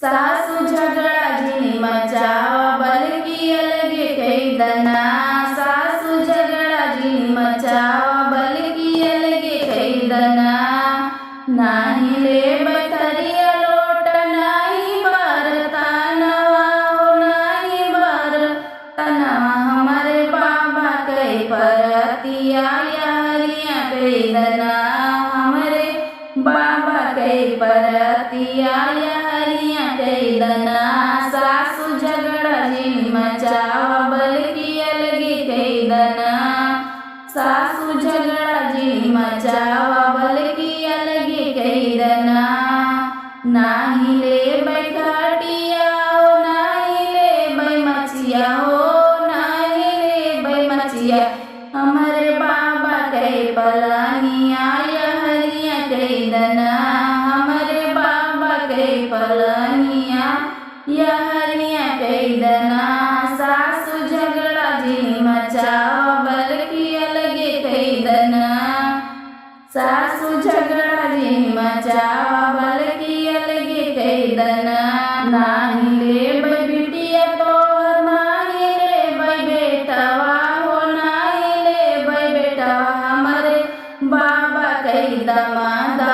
सासू झगड़ा जी मचावा बल्कि अलगे कैदना। सासू झगड़ा जी मचावा बल्कि अलगे कैदना। नाही ले बथरिया लोट नाही बरतानवा हो नाही बरतानवा। हमारे बाबा कै परतिया यारिया कैदना। हमारे बाबा कै परतिया यारिया कैदना। सासू झगड़ा जी मचावा बल्कि अलगे कैदना। सासू झगड़ा जी मचावा बल्कि अलगे कैदना। नाही ले बैठटिया हो नाही ले बैमचिया हो नाही ले बैमचिया। हमारे बाबा कै पलनिया यहरिया कैदना। हमारे बाबा कै पलनिया यहरिया कैदना। सासू झगड़ा जी मचावा बल्कि अलगे कैदना। सासू झगड़ा जी मचावा बल्कि अलगे कैदना। नाही ले बिटिया तोहर नाही ले बेटवा हो नाही ले बेटवा। हमारे बाबा कै दमादा